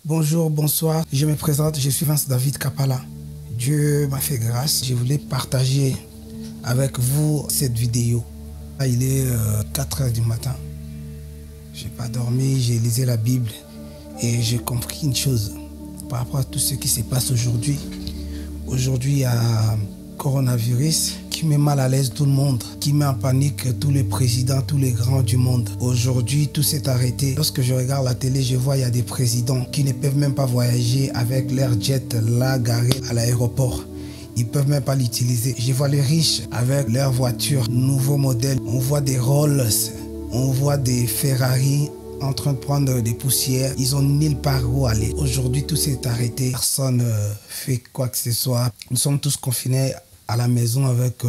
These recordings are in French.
Bonjour, bonsoir, je me présente, je suis Vince David Kapala. Dieu m'a fait grâce, je voulais partager avec vous cette vidéo. Il est 4 h du matin, je n'ai pas dormi, j'ai lisé la Bible et j'ai compris une chose par rapport à tout ce qui se passe aujourd'hui. Aujourd'hui, il y a un coronavirus qui met mal à l'aise tout le monde, qui met en panique tous les présidents, tous les grands du monde. Aujourd'hui, tout s'est arrêté. Lorsque je regarde la télé, je vois il y a des présidents qui ne peuvent même pas voyager avec leur jet là garé à l'aéroport. Ils ne peuvent même pas l'utiliser. Je vois les riches avec leurs voitures, nouveaux modèles. On voit des Rolls, on voit des Ferrari en train de prendre des poussières. Ils ont nulle part où aller. Aujourd'hui, tout s'est arrêté. Personne ne fait quoi que ce soit. Nous sommes tous confinés à la maison avec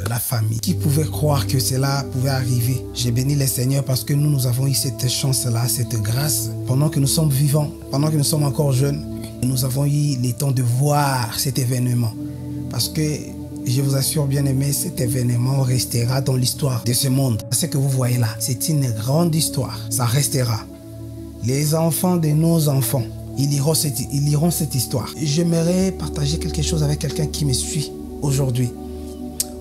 la famille. Qui pouvait croire que cela pouvait arriver? J'ai béni le Seigneur parce que nous avons eu cette chance-là, cette grâce. Pendant que nous sommes vivants, pendant que nous sommes encore jeunes, nous avons eu le temps de voir cet événement. Parce que je vous assure, bien aimé, cet événement restera dans l'histoire de ce monde. Ce que vous voyez là, c'est une grande histoire. Ça restera. Les enfants de nos enfants, ils liront cette histoire. J'aimerais partager quelque chose avec quelqu'un qui me suit aujourd'hui.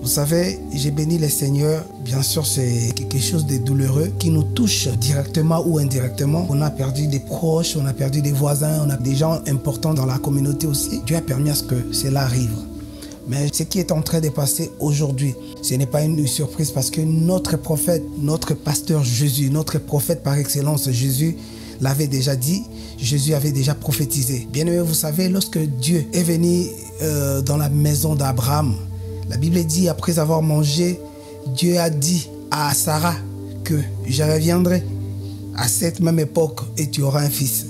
Vous savez, j'ai béni le Seigneur. Bien sûr, c'est quelque chose de douloureux qui nous touche directement ou indirectement. On a perdu des proches, on a perdu des voisins, on a des gens importants dans la communauté aussi. Dieu a permis à ce que cela arrive. Mais ce qui est en train de passer aujourd'hui, ce n'est pas une surprise parce que notre prophète, notre pasteur Jésus, notre prophète par excellence Jésus, l'avait déjà dit, Jésus avait déjà prophétisé. Bien aimé, vous savez, lorsque Dieu est venu dans la maison d'Abraham, la Bible dit, après avoir mangé, Dieu a dit à Sarah que je reviendrai à cette même époque et tu auras un fils.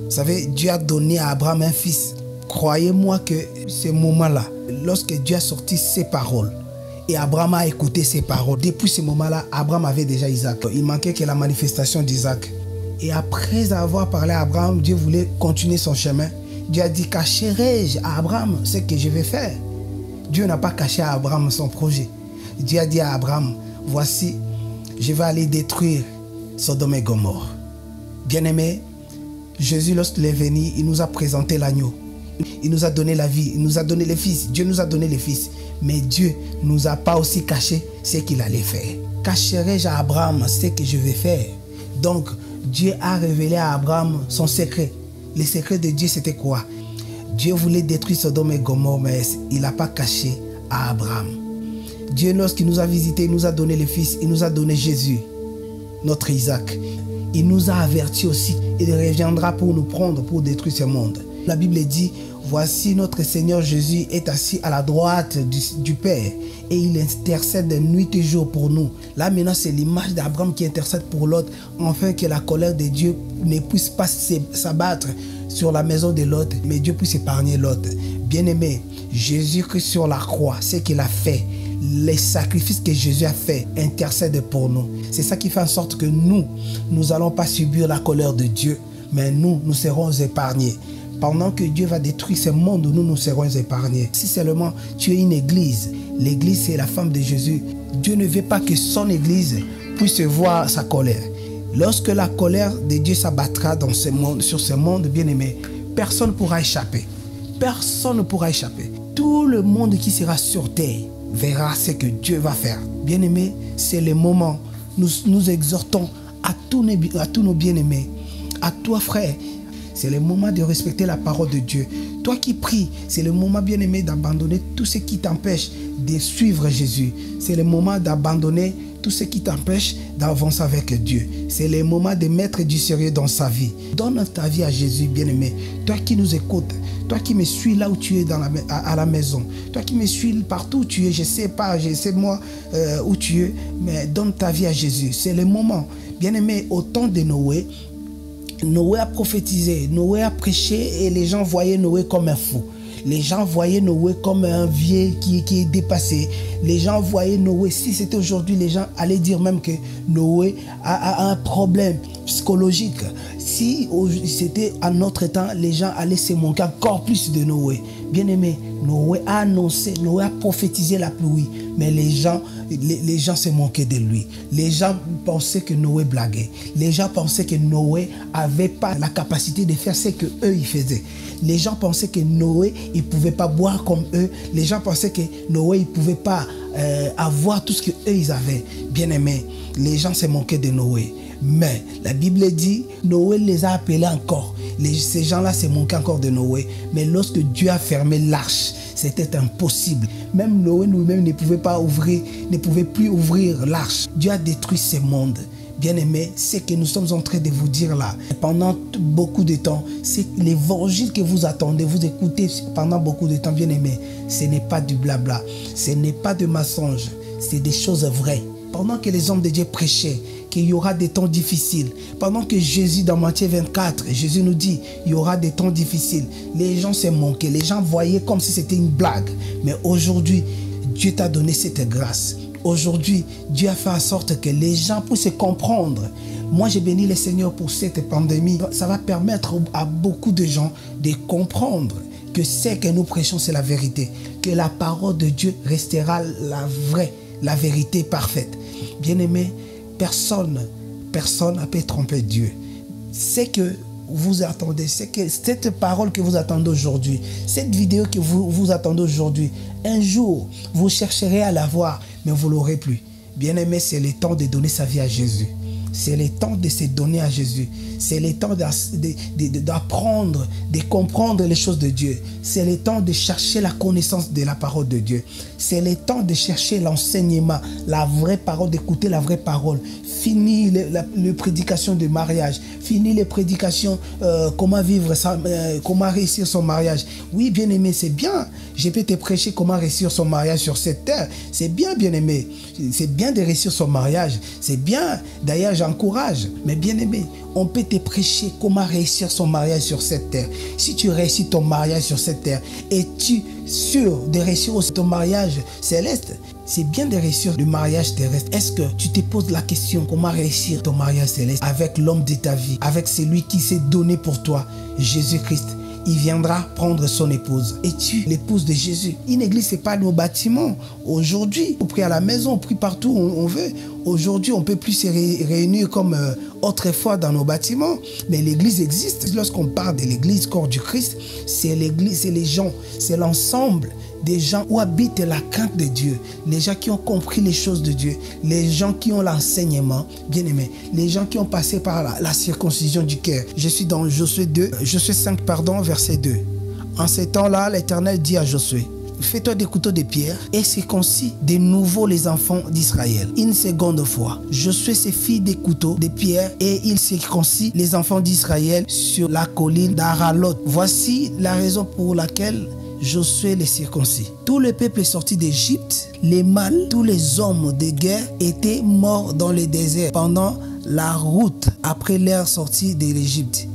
Vous savez, Dieu a donné à Abraham un fils. Croyez-moi que ce moment-là, lorsque Dieu a sorti ses paroles, et Abraham a écouté ses paroles, depuis ce moment-là, Abraham avait déjà Isaac. Il manquait que la manifestation d'Isaac. Et après avoir parlé à Abraham, Dieu voulait continuer son chemin. Dieu a dit, cacherai-je à Abraham ce que je vais faire? Dieu n'a pas caché à Abraham son projet. Dieu a dit à Abraham, voici, je vais aller détruire Sodome et Gomorrhe. Bien-aimé, Jésus, lorsqu'il est venu, il nous a présenté l'agneau. Il nous a donné la vie, il nous a donné les fils. Dieu nous a donné les fils. Mais Dieu ne nous a pas aussi caché ce qu'il allait faire. Cacherai-je à Abraham ce que je vais faire? Donc, Dieu a révélé à Abraham son secret. Le secret de Dieu, c'était quoi? Dieu voulait détruire Sodome et Gomorrhe, mais il n'a pas caché à Abraham. Dieu, lorsqu'il nous a visités, il nous a donné les fils, il nous a donné Jésus, notre Isaac. Il nous a avertis aussi, il reviendra pour nous prendre, pour détruire ce monde. La Bible dit, voici notre Seigneur Jésus est assis à la droite du Père et il intercède nuit et jour pour nous. Là maintenant c'est l'image d'Abraham qui intercède pour Lot, afin que la colère de Dieu ne puisse pas s'abattre sur la maison de Lot, mais Dieu puisse épargner Lot. Bien-aimé, Jésus-Christ sur la croix, ce qu'il a fait, les sacrifices que Jésus a fait intercèdent pour nous. C'est ça qui fait en sorte que nous n'allons pas subir la colère de Dieu, mais nous serons épargnés. Pendant que Dieu va détruire ce monde, nous serons épargnés. Si seulement tu es une église, l'église c'est la femme de Jésus. Dieu ne veut pas que son église puisse voir sa colère. Lorsque la colère de Dieu s'abattra dans ce monde, sur ce monde bien-aimé, personne ne pourra échapper. Personne ne pourra échapper. Tout le monde qui sera sur terre verra ce que Dieu va faire. Bien-aimé, c'est le moment. Nous exhortons à tous nos bien-aimés, à toi frère. C'est le moment de respecter la parole de Dieu. Toi qui pries, c'est le moment bien-aimé d'abandonner tout ce qui t'empêche de suivre Jésus. C'est le moment d'abandonner tout ce qui t'empêche d'avancer avec Dieu. C'est le moment de mettre du sérieux dans sa vie. Donne ta vie à Jésus, bien-aimé. Toi qui nous écoutes, toi qui me suis là où tu es à la maison, toi qui me suis partout où tu es, je sais moi où tu es, mais donne ta vie à Jésus. C'est le moment. Bien-aimé, au temps de Noé a prophétisé, Noé a prêché et les gens voyaient Noé comme un fou. Les gens voyaient Noé comme un vieux qui est dépassé. Les gens voyaient Noé, si c'était aujourd'hui, les gens allaient dire même que Noé a un problème psychologique. Si c'était à notre temps, les gens allaient se moquer encore plus de Noé. Bien aimé, Noé a annoncé, Noé a prophétisé la pluie. mais les gens se moquaient de lui. Les gens pensaient que Noé blaguait. Les gens pensaient que Noé n'avait pas la capacité de faire ce qu'eux, ils faisaient. Les gens pensaient que Noé, il ne pouvait pas boire comme eux. Les gens pensaient que Noé, il ne pouvait pas avoir tout ce qu'eux, ils avaient. Bien aimé, les gens se moquaient de Noé. Mais la Bible dit, Noé les a appelés encore. Ces gens-là se moquaient encore de Noé. Mais lorsque Dieu a fermé l'arche, c'était impossible. Même Noé lui-même ne pouvait plus ouvrir l'arche. Dieu a détruit ce monde. Bien-aimés, ce que nous sommes en train de vous dire là, pendant beaucoup de temps, c'est l'évangile que vous attendez, vous écoutez pendant beaucoup de temps, bien-aimés, ce n'est pas du blabla, ce n'est pas de mensonge, c'est des choses vraies. Pendant que les hommes de Dieu prêchaient qu'il y aura des temps difficiles, pendant que Jésus dans Matthieu 24, Jésus nous dit il y aura des temps difficiles, les gens se moquaient, les gens voyaient comme si c'était une blague. Mais aujourd'hui, Dieu t'a donné cette grâce. Aujourd'hui, Dieu a fait en sorte que les gens puissent comprendre. Moi, j'ai béni le Seigneur pour cette pandémie. Ça va permettre à beaucoup de gens de comprendre que ce que nous prêchons, c'est la vérité. Que la parole de Dieu restera la vraie, la vérité parfaite. Bien-aimés, personne n'a pu tromper Dieu. C'est que vous attendez, c'est que cette parole que vous attendez aujourd'hui, cette vidéo que vous attendez aujourd'hui, un jour, vous chercherez à la voir, mais vous ne l'aurez plus. Bien-aimé, c'est le temps de donner sa vie à Jésus. C'est le temps de se donner à Jésus. C'est le temps d'apprendre, de comprendre les choses de Dieu. C'est le temps de chercher la connaissance de la parole de Dieu. C'est le temps de chercher l'enseignement, la vraie parole, d'écouter la vraie parole. Fini les prédications de mariage. Fini les prédications comment vivre, comment réussir son mariage. Oui, bien-aimé, c'est bien. Je peux te prêcher comment réussir son mariage sur cette terre. C'est bien, bien-aimé. C'est bien de réussir son mariage. C'est bien. D'ailleurs, j'encourage. Mais bien-aimé, on peut te prêcher comment réussir son mariage sur cette terre. Si tu réussis ton mariage sur cette terre, es-tu sûr de réussir aussi ton mariage céleste? C'est bien de réussir le mariage terrestre. Est-ce que tu te poses la question comment réussir ton mariage céleste avec l'homme de ta vie, avec celui qui s'est donné pour toi, Jésus-Christ? Il viendra prendre son épouse. Es-tu l'épouse de Jésus? Une église, ce n'est pas nos bâtiments. Aujourd'hui, on prie à la maison, on prie partout où on veut. Aujourd'hui, on ne peut plus se réunir comme autrefois dans nos bâtiments. Mais l'église existe. Lorsqu'on parle de l'église, corps du Christ, c'est l'église, c'est les gens, c'est l'ensemble des gens où habite la crainte de Dieu, les gens qui ont compris les choses de Dieu, les gens qui ont l'enseignement, bien aimé, les gens qui ont passé par la circoncision du cœur. Je suis dans Josué 5, verset 2. En ces temps-là, l'Éternel dit à Josué, fais-toi des couteaux de pierre et circoncis de nouveau les enfants d'Israël. Une seconde fois, Josué se fit des couteaux de pierre et il circoncis les enfants d'Israël sur la colline d'Aralot. Voici la raison pour laquelle Josué les circoncis. Tout le peuple est sorti d'Égypte, les mâles, tous les hommes de guerre étaient morts dans le désert pendant la route après leur sortie de l'Égypte.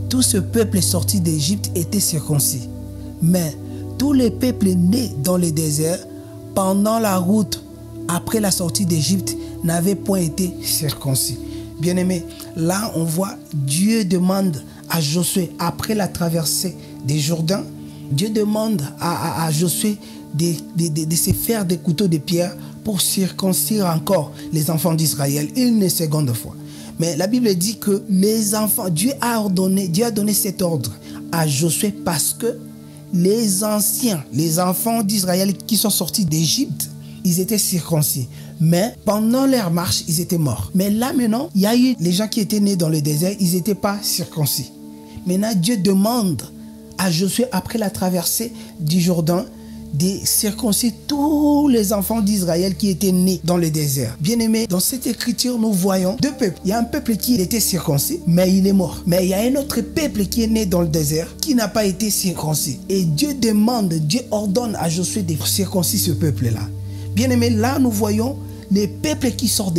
Tout ce peuple sorti d'Égypte était circoncis. Mais tous les peuples nés dans le désert pendant la route après la sortie d'Égypte n'avaient point été circoncis. Bien-aimés, là on voit Dieu demande à Josué après la traversée des Jourdains, Dieu demande à Josué de se faire des couteaux de pierre pour circoncire encore les enfants d'Israël une seconde fois. Mais la Bible dit que les enfants, Dieu a donné cet ordre à Josué parce que les anciens, les enfants d'Israël qui sont sortis d'Égypte, ils étaient circoncis. Mais pendant leur marche, ils étaient morts. Mais là maintenant, il y a eu les gens qui étaient nés dans le désert, ils n'étaient pas circoncis. Maintenant, Dieu demande à Josué, après la traversée du Jourdain, de circoncire tous les enfants d'Israël qui étaient nés dans le désert. Bien-aimés, dans cette écriture, nous voyons deux peuples. Il y a un peuple qui était circoncis, mais il est mort. Mais il y a un autre peuple qui est né dans le désert, qui n'a pas été circoncis. Et Dieu ordonne à Josué de circoncire ce peuple-là. Bien-aimés, là, nous voyons les peuples qui sortent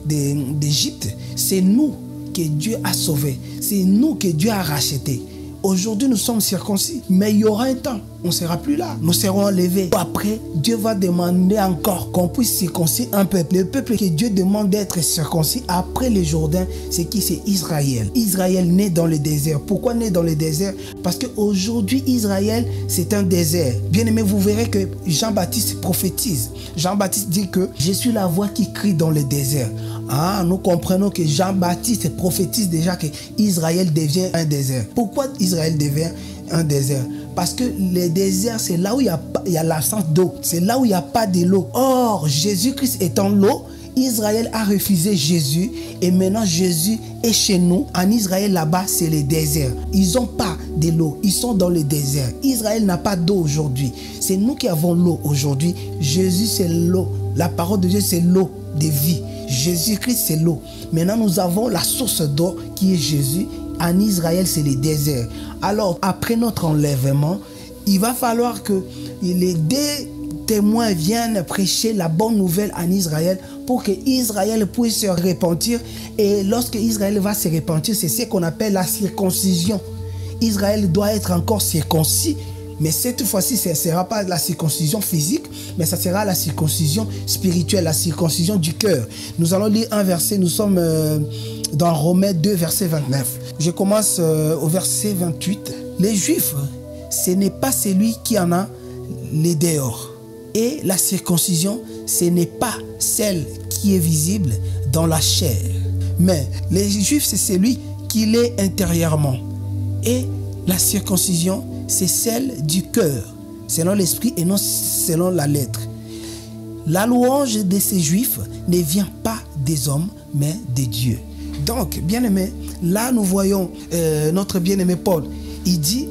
d'Égypte. C'est nous que Dieu a sauvés. C'est nous que Dieu a rachetés. Aujourd'hui, nous sommes circoncis, mais il y aura un temps, on ne sera plus là. Nous serons enlevés. Après, Dieu va demander encore qu'on puisse circoncire un peuple. Le peuple que Dieu demande d'être circoncis après le Jourdain, c'est qui? C'est Israël. Israël né dans le désert. Pourquoi né dans le désert? Parce qu'aujourd'hui, Israël, c'est un désert. Bien aimé, vous verrez que Jean-Baptiste prophétise. Jean-Baptiste dit que je suis la voix qui crie dans le désert. Ah, nous comprenons que Jean-Baptiste prophétise déjà que Israël devient un désert. Pourquoi Israël devient un désert? Parce que le désert, c'est là où il y a l'absence d'eau. C'est là où il n'y a pas de l'eau. Or, Jésus-Christ étant l'eau, Israël a refusé Jésus et maintenant Jésus est chez nous. En Israël, là-bas, c'est le désert. Ils n'ont pas de l'eau. Ils sont dans le désert. Israël n'a pas d'eau aujourd'hui. C'est nous qui avons l'eau aujourd'hui. Jésus, c'est l'eau. La parole de Dieu, c'est l'eau de vie. Jésus-Christ, c'est l'eau. Maintenant, nous avons la source d'eau qui est Jésus. En Israël, c'est le désert. Alors, après notre enlèvement, il va falloir que les deux témoins viennent prêcher la bonne nouvelle en Israël pour que Israël puisse se repentir. Et lorsque Israël va se repentir, c'est ce qu'on appelle la circoncision. Israël doit être encore circoncis. Mais cette fois-ci, ce ne sera pas la circoncision physique, mais ça sera la circoncision spirituelle, la circoncision du cœur. Nous allons lire un verset, nous sommes dans Romains 2, verset 29. Je commence au verset 28. Les Juifs, ce n'est pas celui qui en a les dehors. Et la circoncision, ce n'est pas celle qui est visible dans la chair. Mais les Juifs, c'est celui qui l'est intérieurement. Et la circoncision, c'est celle du cœur, selon l'esprit et non selon la lettre. La louange de ces Juifs ne vient pas des hommes, mais de Dieu. Donc, bien-aimé, là nous voyons notre bien-aimé Paul. Il dit,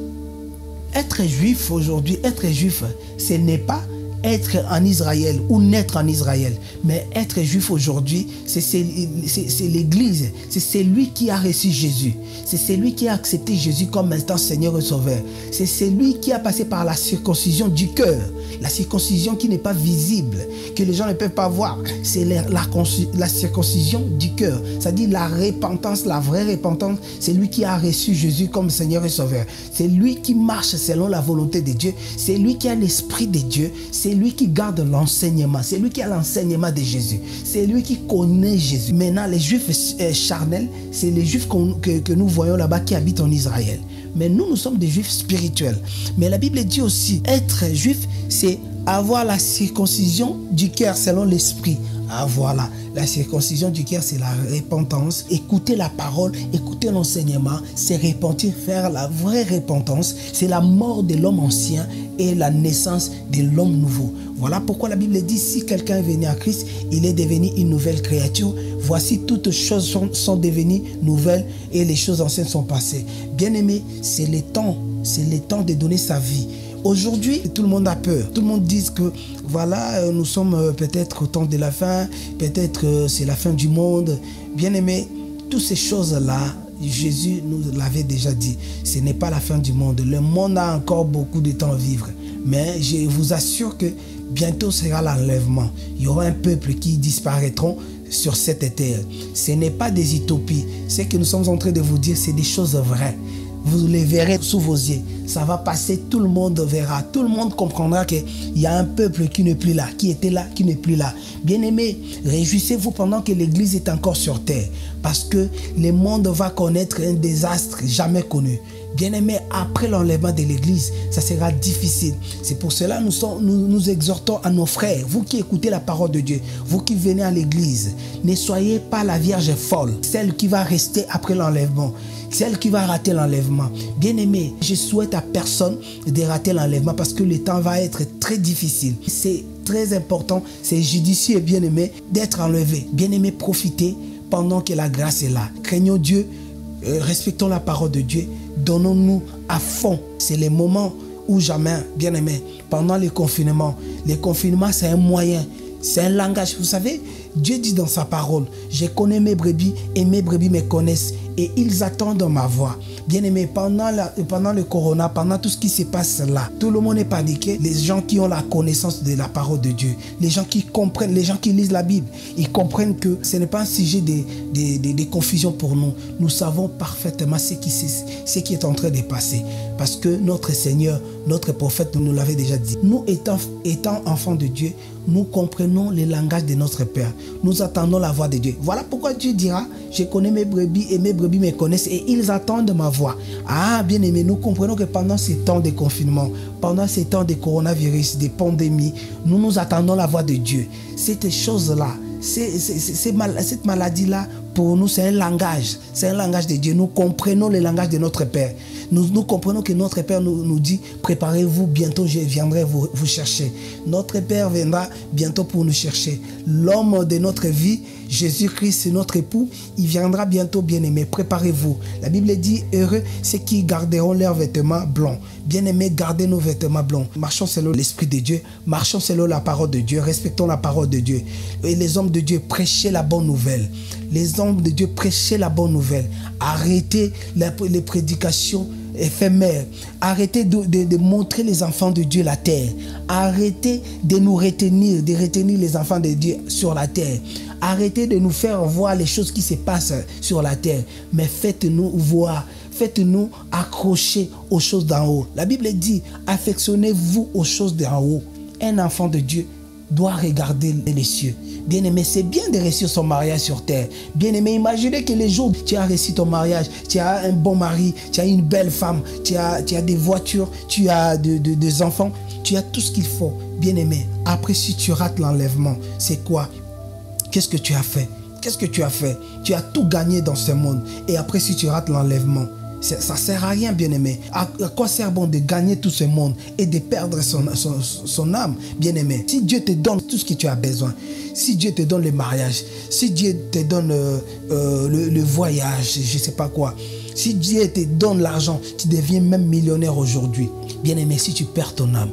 être juif aujourd'hui, être juif, ce n'est pas être en Israël ou naître en Israël, mais être juif aujourd'hui, c'est l'Église, c'est celui qui a reçu Jésus, c'est celui qui a accepté Jésus comme instant Seigneur et Sauveur, c'est celui qui a passé par la circoncision du cœur, la circoncision qui n'est pas visible, que les gens ne peuvent pas voir, c'est la circoncision du cœur, c'est-à-dire la repentance, la vraie repentance, c'est lui qui a reçu Jésus comme Seigneur et Sauveur, c'est lui qui marche selon la volonté de Dieu, c'est lui qui a l'Esprit de Dieu, c'est lui qui garde l'enseignement, c'est lui qui a l'enseignement de Jésus, c'est lui qui connaît Jésus. Maintenant, les Juifs charnels, c'est les Juifs que nous voyons là-bas qui habitent en Israël. Mais nous sommes des Juifs spirituels. Mais la Bible dit aussi, être Juif, c'est avoir la circoncision du cœur selon l'esprit. Ah voilà, la circoncision du cœur, c'est la repentance. Écouter la parole, écouter l'enseignement, c'est repentir, faire la vraie repentance. C'est la mort de l'homme ancien et la naissance de l'homme nouveau. Voilà pourquoi la Bible dit, si quelqu'un est venu à Christ, il est devenu une nouvelle créature. Voici, toutes choses sont devenues nouvelles et les choses anciennes sont passées. Bien-aimé, c'est le temps de donner sa vie. Aujourd'hui, tout le monde a peur. Tout le monde dit que voilà, nous sommes peut-être au temps de la fin, peut-être c'est la fin du monde. Bien-aimé, toutes ces choses-là, Jésus nous l'avait déjà dit. Ce n'est pas la fin du monde. Le monde a encore beaucoup de temps à vivre. Mais je vous assure que bientôt sera l'enlèvement. Il y aura un peuple qui disparaîtront sur cette terre. Ce n'est pas des utopies. Ce que nous sommes en train de vous dire, c'est des choses vraies. Vous les verrez sous vos yeux. Ça va passer, tout le monde verra. Tout le monde comprendra qu'il y a un peuple qui n'est plus là, qui était là, qui n'est plus là. Bien-aimés, réjouissez-vous pendant que l'Église est encore sur terre. Parce que le monde va connaître un désastre jamais connu. Bien-aimés, après l'enlèvement de l'Église, ça sera difficile. C'est pour cela que nous exhortons à nos frères, vous qui écoutez la parole de Dieu, vous qui venez à l'Église, ne soyez pas la Vierge folle, celle qui va rester après l'enlèvement, celle qui va rater l'enlèvement. Bien-aimé, je souhaite à personne de rater l'enlèvement parce que le temps va être très difficile. C'est très important, c'est judicieux, bien-aimé, d'être enlevé. Bien-aimé, profitez pendant que la grâce est là. Craignons Dieu, respectons la parole de Dieu, donnons-nous à fond. C'est le moment ou jamais, bien-aimé, pendant le confinement, c'est un moyen, c'est un langage. Vous savez, Dieu dit dans sa parole, je connais mes brebis et mes brebis me connaissent et ils attendent ma voix. Bien-aimés, pendant le corona, pendant tout ce qui se passe là, tout le monde est paniqué. Les gens qui ont la connaissance de la parole de Dieu, les gens qui comprennent, les gens qui lisent la Bible, ils comprennent que ce n'est pas un sujet de confusion pour nous. Nous savons parfaitement ce qui est en train de passer. Parce que notre Seigneur, notre prophète nous l'avait déjà dit. Nous étant enfants de Dieu, nous comprenons le langage de notre Père. Nous attendons la voix de Dieu. Voilà pourquoi Dieu dira, je connais mes brebis et mes brebis me connaissent et ils attendent ma voix. Ah, bien aimé, nous comprenons que pendant ces temps de confinement, pendant ces temps de coronavirus, de pandémie, nous attendons la voix de Dieu. Cette chose-là, cette maladie-là, pour nous, c'est un langage de Dieu. Nous comprenons le langage de notre Père. Nous comprenons que notre Père nous dit, préparez-vous, bientôt je viendrai vous chercher. Notre Père viendra bientôt pour nous chercher. L'homme de notre vie, Jésus-Christ, notre époux, il viendra bientôt, bien-aimé. Préparez-vous. La Bible dit, heureux ceux qui garderont leurs vêtements blancs. Bien-aimés, gardez nos vêtements blancs. Marchons selon l'Esprit de Dieu. Marchons selon la parole de Dieu. Respectons la parole de Dieu. Et les hommes de Dieu, prêchez la bonne nouvelle. Les hommes de Dieu, prêchez la bonne nouvelle. Arrêtez les prédications éphémères. Arrêtez de montrer les enfants de Dieu la terre. Arrêtez de nous retenir, de retenir les enfants de Dieu sur la terre. Arrêtez de nous faire voir les choses qui se passent sur la terre. Mais faites-nous voir. Faites-nous accrocher aux choses d'en haut. La Bible dit, affectionnez-vous aux choses d'en haut. Un enfant de Dieu doit regarder les cieux. Bien-aimé, c'est bien de réussir son mariage sur terre. Bien-aimé, imaginez que les jours où tu as réussi ton mariage, tu as un bon mari, tu as une belle femme, tu as des voitures, tu as des enfants, tu as tout ce qu'il faut. Bien-aimé, après si tu rates l'enlèvement, c'est quoi? Qu'est-ce que tu as fait? Qu'est-ce que tu as fait? Tu as tout gagné dans ce monde. Et après si tu rates l'enlèvement, ça ne sert à rien, bien-aimé. À quoi sert bon de gagner tout ce monde et de perdre son âme, bien-aimé? Si Dieu te donne tout ce que tu as besoin, si Dieu te donne le mariage, si Dieu te donne le voyage, je ne sais pas quoi, si Dieu te donne l'argent, tu deviens même millionnaire aujourd'hui. Bien-aimé, si tu perds ton âme,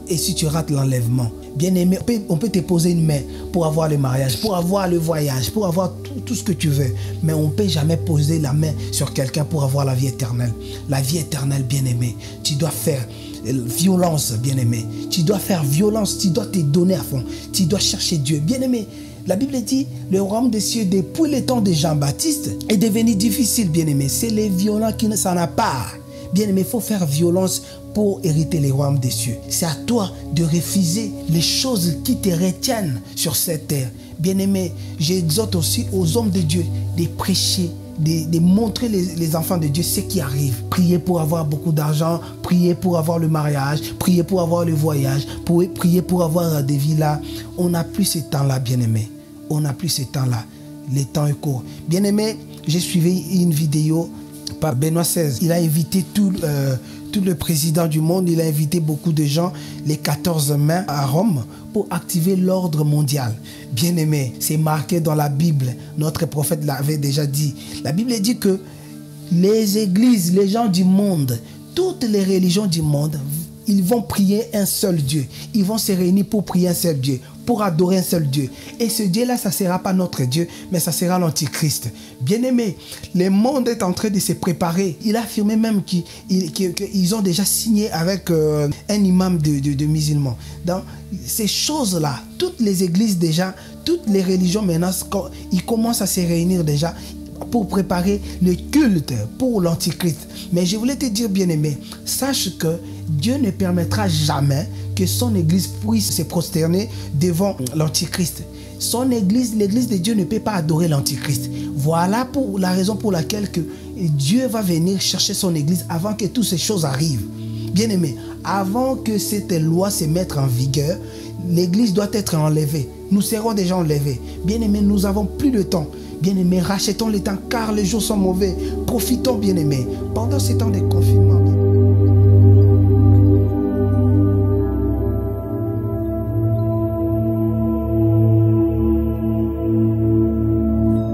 et si tu rates l'enlèvement, bien-aimé, on peut te poser une main pour avoir le mariage, pour avoir le voyage, pour avoir tout ce que tu veux. Mais on ne peut jamais poser la main sur quelqu'un pour avoir la vie éternelle. La vie éternelle, bien-aimé, tu dois faire violence, bien-aimé. Tu dois faire violence, tu dois te donner à fond. Tu dois chercher Dieu. Bien-aimé, la Bible dit, le royaume des cieux, depuis le temps de Jean-Baptiste, est devenu difficile, bien-aimé. C'est les violents qui ne s'en a pas. Bien-aimé, il faut faire violence pour hériter les royaumes des cieux. C'est à toi de refuser les choses qui te retiennent sur cette terre. Bien-aimé, j'exhorte aussi aux hommes de Dieu de prêcher, de montrer les enfants de Dieu ce qui arrive. Priez pour avoir beaucoup d'argent, priez pour avoir le mariage, priez pour avoir le voyage, priez pour avoir des villas. On n'a plus ce temps-là, bien-aimé. On n'a plus ce temps-là. Le temps est court. Bien-aimé, j'ai suivi une vidéo par Benoît XVI. Il a invité tout le président du monde, il a invité beaucoup de gens, les 14 mai à Rome, pour activer l'ordre mondial. Bien aimé, c'est marqué dans la Bible. Notre prophète l'avait déjà dit. La Bible dit que les églises, les gens du monde, toutes les religions du monde, ils vont prier un seul Dieu. Ils vont se réunir pour prier un seul Dieu, pour adorer un seul Dieu. Et ce Dieu-là, ça ne sera pas notre Dieu, mais ça sera l'Antichrist. Bien-aimé, le monde est en train de se préparer. Il a affirmé même qu'ils ont déjà signé avec un imam de musulmans. Dans ces choses-là, toutes les églises déjà, toutes les religions maintenant, ils commencent à se réunir déjà pour préparer le culte pour l'Antichrist. Mais je voulais te dire, bien-aimé, sache que Dieu ne permettra jamais que son église puisse se prosterner devant l'Antichrist. Son église, l'église de Dieu ne peut pas adorer l'Antichrist. Voilà pour la raison pour laquelle que Dieu va venir chercher son église avant que toutes ces choses arrivent. Bien-aimé, avant que cette loi se mette en vigueur, l'église doit être enlevée. Nous serons déjà enlevés. Bien-aimé, nous n'avons plus de temps. Bien-aimés, rachetons le temps car les jours sont mauvais. Profitons, bien-aimés, pendant ces temps de confinement.